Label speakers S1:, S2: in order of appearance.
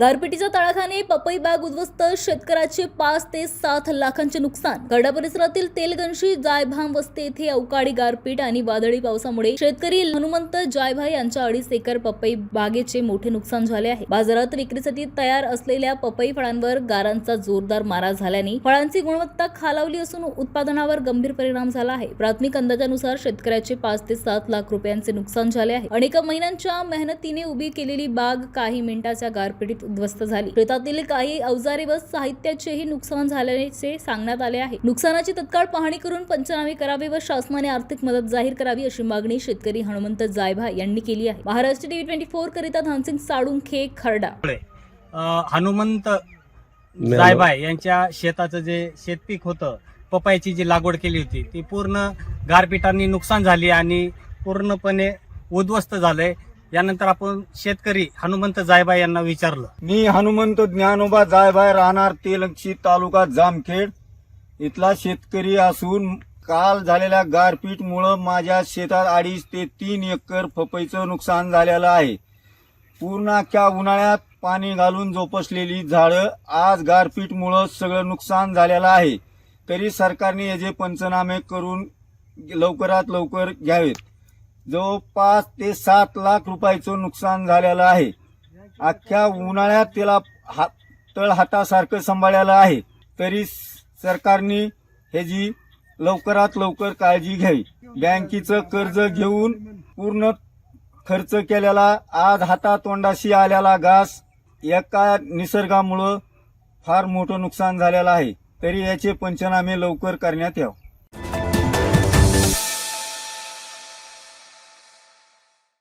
S1: गारपिटीच्या तडाख्याने पपई बाग उद्ध्वस्त, शेतकऱ्याचे 5 ते 7 लाखांचे नुकसान। गडा परिसरातील तेलगंशी जायभाम वस्ती येथे अवकाळी गारपीट आणि वादळी पावसामुळे शेतकरी हनुमंत जायभाई यांच्या 2.5 एकर पपई बागेचे मोठे नुकसान झाले आहे। बाजारात विक्रीसाठी तयार असलेल्या पपई फळांवर गारांचा जोरदार मारा झाल्याने फळांची गुणवत्ता खालावली असून उत्पादनावर गंभीर परिणाम झाला आहे। प्राथमिक अंदाजानुसार शेतकऱ्याचे 5 ते 7 लाख रुपयांचे नुकसान झाले आहे। अनेक महिन्यांच्या मेहनतीने उभी केलेली बाग काही मिनिटाच्या गारपिटीत उद्ध्वस्त झाली। शेतातील काही अवजारे व साहित्याचेही नुकसान झाल्याचे सांगण्यात आले आहे। नुकसानाची तत्काळ पाहणी करून पंचनामे करावे व शासनाने आर्थिक मदत जाहीर करावी अशी मागणी शेतकरी हनुमंत जायभाई यांनी केली आहे। महाराष्ट्र टीव्ही 24 करिता धानसिंग साळुंखे, खर्डा।
S2: हनुमंत जायभाई यांच्या शेताचं जे शेतपीक होतं, पपईची जी लागवड केली होती ती पूर्ण गारपिटांनी नुकसान झाली आणि पूर्णपणे उद्ध्वस्त झालंय। यानंतर आपण शेतकरी हनुमंत जायभाई यांना विचारलं।
S3: मी हनुमंत ज्ञानोबा जायभाई, राहणार तेलंगशी, तालुका जामखेड इथला शेतकरी असून काल झालेल्या गारपीटमुळे माझ्या शेतात 2.5 ते 3 एकर पपईचं नुकसान झालेलं आहे। पूर्ण अख्ख्या उन्हाळ्यात पाणी घालून जोपासलेली झाडं आज गारपीटमुळे सगळं नुकसान झालेलं आहे। तरी सरकारने याचे पंचनामे करून लवकरात लवकर घ्यावेत। जो 5 ते 7 लाख रुपयाचं नुकसान झालेलं आहे। अख्ख्या उन्हाळ्यात त्याला तळहातासारखं सांभाळलेलं आहे। तरी सरकारने ह्याची लवकरात लवकर काळजी घ्यावी। बँकेचं कर्ज घेऊन पूर्ण खर्च केलेला आज हातातोंडाशी आलेला घास एका निसर्गामुळं फार मोठं नुकसान झालेलं आहे। तरी याचे पंचनामे लवकर करण्यात यावं।